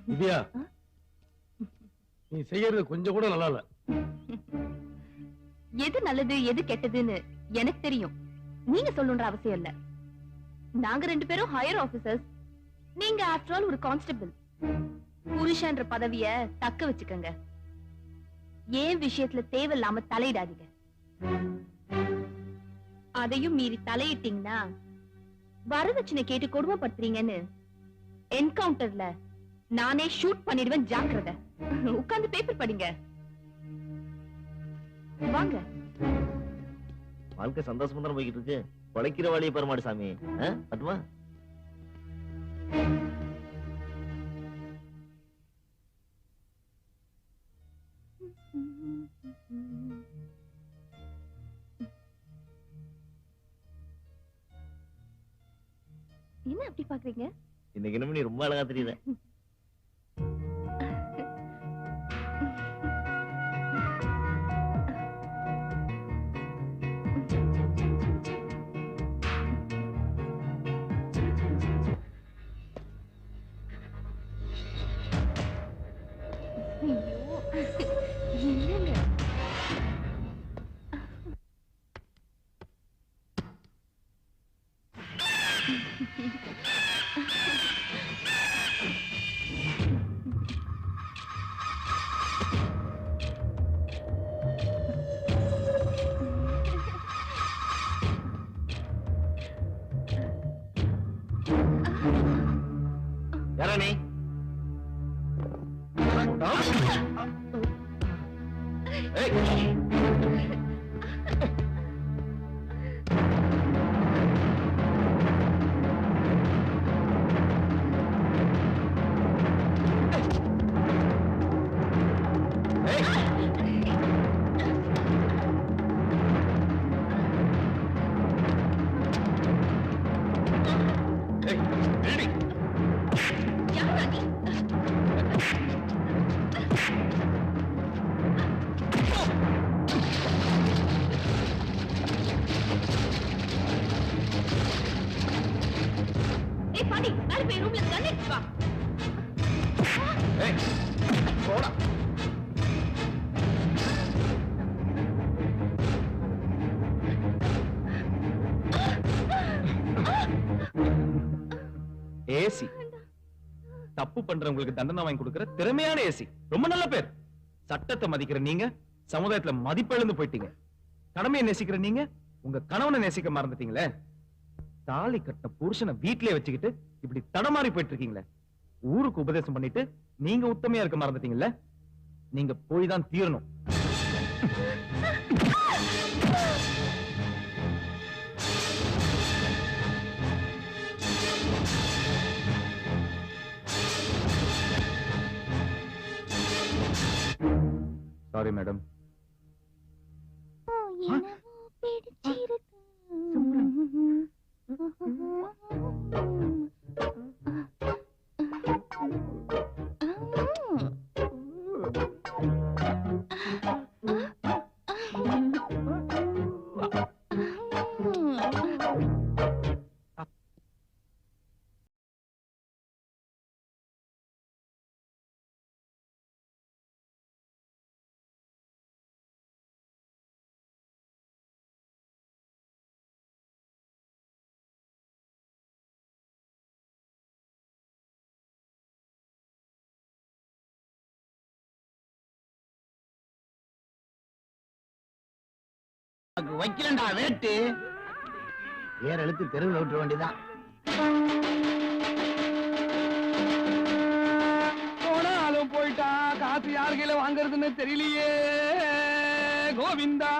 திவ்யா, நீ செய்யறது கொஞ்சம் கூட நல்லா இல்ல. எது நல்லது எது கெட்டதுன்னு எனக்கு தெரியும். நீங்க சொல்லணும்ன்ற அவசியம் இல்ல. நாங்க 2 பேரும் ஹையர் ஆபீசர்ஸ், நீங்க ஆஃப்டர் ஆல் ஒரு கான்ஸ்டபிள். புருஷன்ற பதவிய தக்க வச்சுக்கங்க. ஏன் விஷயத்துல தேவையில்லாம தலையிடாதீங்க. அதையும் மீறி தலையிட்டீங்கன்னா வரதட்சணை கேட்டு கொடுமைப்படுத்துறீங்கன்னு என்கவுண்டர்ல நானே ஷூட் பண்ணிடுவேன். ஜாக்கிரதை. உட்கார்ந்து பேப்பர் படிங்க. வாங்க. வாழ்க்கை சந்தோஷமா தான் போய்கிட்டு இருக்கு. பழைக்கிற வழியை பெருமாடு சாமி. அதுமா என்ன அப்படி பாக்குறீங்க? இன்னைக்கு என்ன நீ ரொம்ப அழகா தெரியுத. யாரா நீ? ஏசி தப்பு பண்றவங்களுக்கு தண்டனை வாங்கி கொடுக்கிற திறமையான ஏசி. ரொம்ப நல்ல பேர். சட்டத்தை மதிக்கிற நீங்க சமுதாயத்துல மதிப்பிழந்து போயிட்டீங்க. கடமையை நேசிக்கிற நீங்க உங்க கணவனை நேசிக்க மறந்துட்டீங்களே. தாலி கட்ட புருஷனை வீட்டிலே வச்சுக்கிட்டு இப்படி தடமாறி போயிட்டு இருக்கீங்களே. ஊருக்கு உபதேசம் பண்ணிட்டு நீங்க உத்தமையா இருக்க மறந்துட்டீங்கல்ல. நீங்க போய் தான் தீரணும். Sorry madam. வைக்கலண்டா வேட்டு. வேற எழுத்து தெருவில் விட்டுற வேண்டியதான். போனாலும் போயிட்டா, காசு யார் கையில வாங்குறதுன்னு தெரியலையே. கோவிந்தா.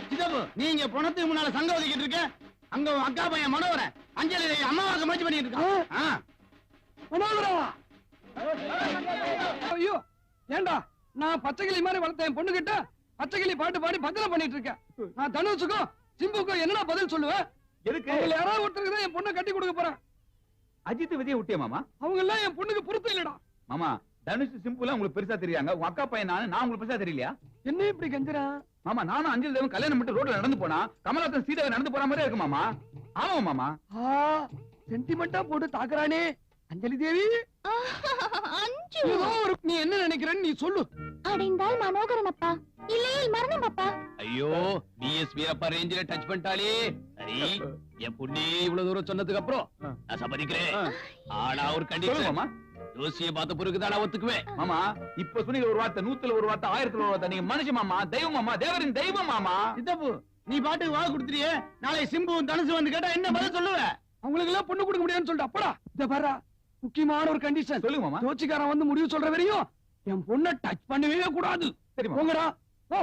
சிதம்பு, நீங்க பணத்துக்கு முன்னால சங்கம் ஒதுக்கிட்டு இருக்க. அங்க அக்கா பையன் மனோகர அஞ்சலி அம்மாவாக்க முயற்சி பண்ணிட்டு இருக்கான். மனோகரா, ஐயோ ஏண்டா, நான் பச்சைக்கிளி மாதிரி வளர்த்தேன் பொண்ணு கிட்ட பச்சைக்கிளி பாட்டு பாடி பத்திர பண்ணிட்டு இருக்கேன். நான் தனுஷுக்கும் சிம்புக்கும் என்னடா பதில் சொல்லுவேன்? எதுக்கு? யாராவது ஒருத்தருக்கு தான் என் பொண்ணை கட்டி கொடுக்க போறேன். அஜித் விஜய் விட்டியா மாமா? அவங்க எல்லாம் என் பொண்ணுக்கு பொறுத்து இல்லடா. மாமா, தனுஷ் சிம்பிளா உங்களுக்கு பெருசா தெரியாங்க. உங்க அக்கா பையன் நான் உங்களுக்கு பெருசா தெரியலையா? என்ன இப்படி கெஞ்சரா? மாமா, நானும் அஞ்சல் தேவன் கல்யாணம் பண்ணிட்டு ரோட்ல நடந்து போனா கமலாசன் சீதாவை நடந்து போற மாதிரி இருக்கு மாமா. ஆமா மாமா. சென்டிமெண்டா போட்டு தாக்குறானே. அஞ்சலி தேவி, அஞ்சு நீ என்ன நினைக்கிறன்னு நீ சொல்லு. அடைந்தால் மனோகரன் அப்பா, இல்லையில் மரணம் அப்பா. ஐயோ, டிஎஸ்பி அப்பா ரேஞ்சில டச் பண்ணிட்டாலே. சரி, என் பொண்ணே இவ்வளவு தூரம் சொன்னதுக்கு அப்புறம் நான் சம்மதிக்கிறேன். ஆனா ஒரு கண்டிஷன் மாமா. ஜோசியை பார்த்த பிறகு தான் ஒத்துக்குவேன் மாமா. இப்ப சொன்னீங்க ஒரு வார்த்தை, 100ல ஒரு வார்த்தை, 1000ல ஒரு வார்த்தை. நீங்க மனுஷன் மாமா, தெய்வம் மாமா, தேவரின் தெய்வம் மாமா. சித்தப்பு, நீ பாட்டுக்கு வாக்கு கொடுத்துறியே, நாளை சிம்புவும் தனுசு வந்து கேட்டா என்ன பதில் சொல்லுவ? அவங்களுக்கு எல்லாம் பொண்ணு கொடுக்க முடியாதுன்னு சொல்லிட்டு அப்படா. இத பாரா, முக்கியமான ஒரு கண்டிஷன். சொல்லுங்க மாமா. ஜோசிக்காரன் வந்து முடிவு சொல்ற வரையும் என் பொண்ணை டச் பண்ணவே கூடாது. சரி போங்கடா, போ.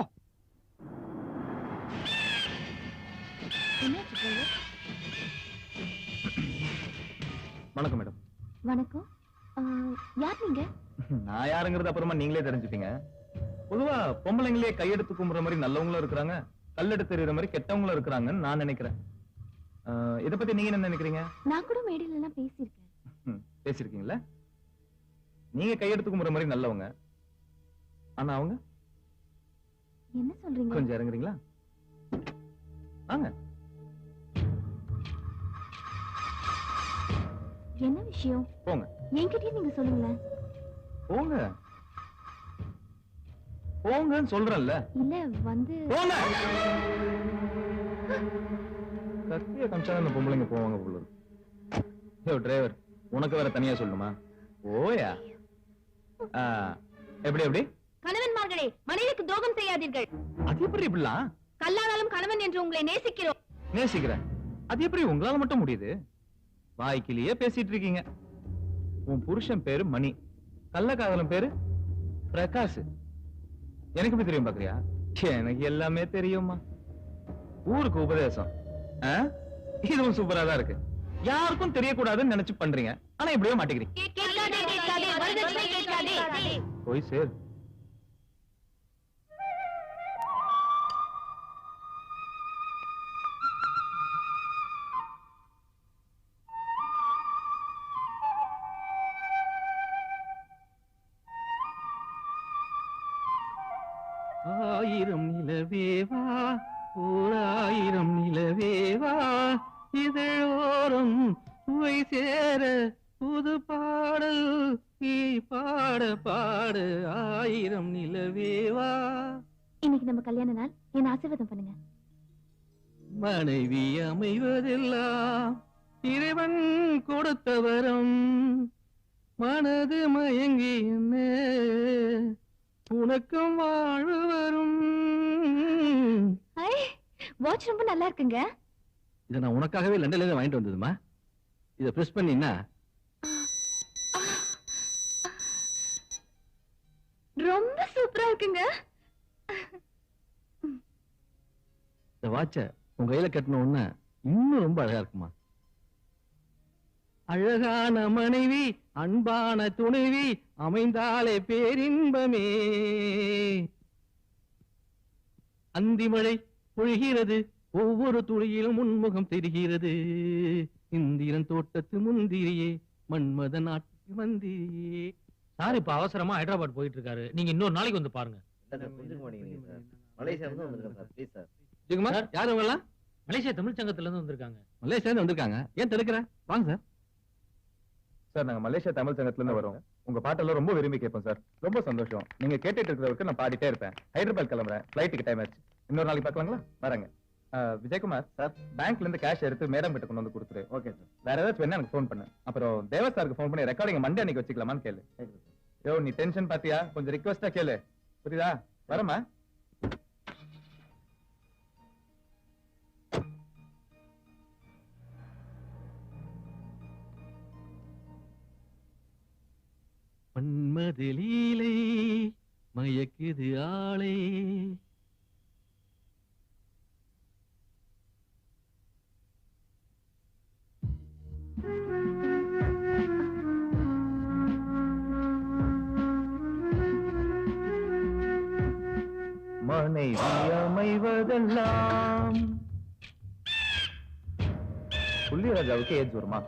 வணக்கம் மேடம். வணக்கம். யார் நீங்க? நான் யாருங்கிறது அப்புறமா நீங்களே தெரிஞ்சுப்பீங்க. பொதுவா பொம்பளைங்களே கையெடுத்து கும்புற மாதிரி நல்லவங்களும் இருக்கிறாங்க, கல்லெடுத்து தெரியுற மாதிரி கெட்டவங்களும் இருக்கிறாங்கன்னு நான் நினைக்கிறேன். இத பத்தி நீங்க என்ன நினைக்கிறீங்க? நான் கூட மேடையில எல்லாம் பேசியிருக்கேன். பேசிருக்கீங்களா? நீங்க கையெடுத்து கும்புற மாதிரி நல்லவங்க, ஆனா அவங்க என்ன சொல்றீங்க? கொஞ்சம் இறங்குறீங்களா? வாங்க. என்ன விஷயம்? போங்க. என்கிட்டயே நீங்க சொல்லுங்களேன். போங்க போங்கன்னு சொல்றேன்ல. இல்ல வந்து போங்க. கத்திய கம்சாத அந்த பொம்பளைங்க போவாங்க போல இருக்கு. யோ டிரைவர், உனக்கு வேற தனியா சொல்லணுமா? ஓயா. எப்படி எப்படி? கணவன்மார்களே, மனைவிக்கு துரோகம் செய்யாதீர்கள். அது எப்படி இப்படிலாம்? கல்லானாலும் கணவன் என்று உங்களை நேசிக்கிறோம். நேசிக்கிறேன். அது எப்படி உங்களால மட்டும் முடியுது? வாய்க்கிலேயே பேசிட்டு இருக்கீங்க. உன் புருஷன் பேரு மணி, கள்ளக்காதலன் பேரு பிரகாஷ். எனக்கு எப்படி தெரியும் பாக்குறியா? எனக்கு எல்லாமே தெரியுமா. ஊருக்கு உபதேசம். இதுவும் சூப்பரா தான் இருக்கு. யாருக்கும் தெரியக்கூடாதுன்னு நினைச்சு பண்றீங்க, ஆனா இப்படியே மாட்டேங்கிறீங்க. போய் சேர். ஆயிரம் நிலவேவா, ஓராயிரம் நிலவேவா, இதழோரம் சுவை சேர புது பாடல் நீ பாட பாட. ஆயிரம் நிலவேவா. இன்னைக்கு நம்ம கல்யாண நாள், என்ன ஆசீர்வாதம் பண்ணுங்க. மனைவி அமைவதெல்லாம் இறைவன் கொடுத்த வரம். மனது மயங்கி என்ன உனக்கும் வாழ்வு வரும். வாட்ச் ரொம்ப நல்லா இருக்குங்க. இதை நான் உனக்காகவே லண்டன்ல இருந்து வாங்கிட்டு வந்ததுமா. இதை பிரஸ் பண்ணினா ரொம்ப சூப்பரா இருக்குங்க. இந்த வாட்ச உங்க கையில கட்டின உடனே இன்னும் ரொம்ப அழகா இருக்குமா. அழகான மனைவி, அன்பான துணைவி அமைந்தாலே பேரின்பமே. அந்திமழை பொழிகிறது, ஒவ்வொரு துளியிலும் உன்முகம் தெரிகிறது. இந்திரன் தோட்டத்து முந்திரியே, மன்மத நாட்டுக்கு மந்திரியே. சார் இப்ப அவசரமா ஹைதராபாத் போயிட்டு இருக்காரு, நீங்க இன்னொரு நாளைக்கு வந்து பாருங்க. மலேசியா இருந்து வந்திருக்கேன் சார். Please sir. ஜெகுமார், யார் அவங்க எல்லாம்? மலேசியா தமிழ் சங்கத்துல இருந்து வந்திருக்காங்க. மலேசியா இருந்து வந்திருக்காங்க. ஏன் தடுக்கிற? வாங்க சார். சார், நாங்க மலேசியா தமிழ் சங்கத்துல இருந்து வரோம். உங்க பாட்டெல்லாம் ரொம்ப விரும்பி கேட்போம் சார். ரொம்ப சந்தோஷம். நீங்க கேட்டுட்டு இருக்கிறவருக்கு நான் பாடிட்டே இருப்பேன். ஹைதராபாத் கிளம்புறேன். ஃபிளைட்டுக்கு டைம் ஆச்சு. இன்னொரு நாளைக்கு பார்க்கலாங்களா? வரேங்க. விஜயகுமார் சார், பேங்க்ல இருந்து கேஷ் எடுத்து மேடம் கிட்ட கொண்டு வந்து கொடுத்துரு. Okay sir. வேற ஏதாச்சும் வேணா எனக்கு ஃபோன் பண்ணு. அப்புறம் தேவ சாருக்கு ஃபோன் பண்ணி ரெக்கார்டிங் மண்டே அன்னைக்கு வச்சுக்கலாமான்னு கேளு. யோ, நீ டென்ஷன் பாத்தியா? கொஞ்சம் ரிக்வெஸ்டா கேளு. புரியுதா? வரமா? மன்மத லீலை மயக்குது ஆளை. மனைவி அமைவதெல்லாம். புள்ளிராஜாவுக்கு ஏஜ் வருமா?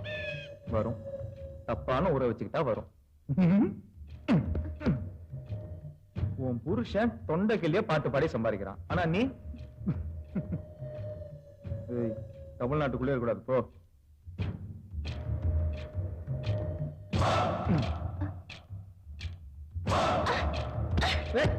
வரும். தப்பான ஊரை வச்சுக்கிட்டா வரும். உன் புருஷன் தொண்டைக்கிலேயே பாட்டு பாடி சம்பாதிக்கிறான், ஆனா நீ தமிழ்நாட்டுக்குள்ளே இருக்கக்கூடாது. போ. ஏய்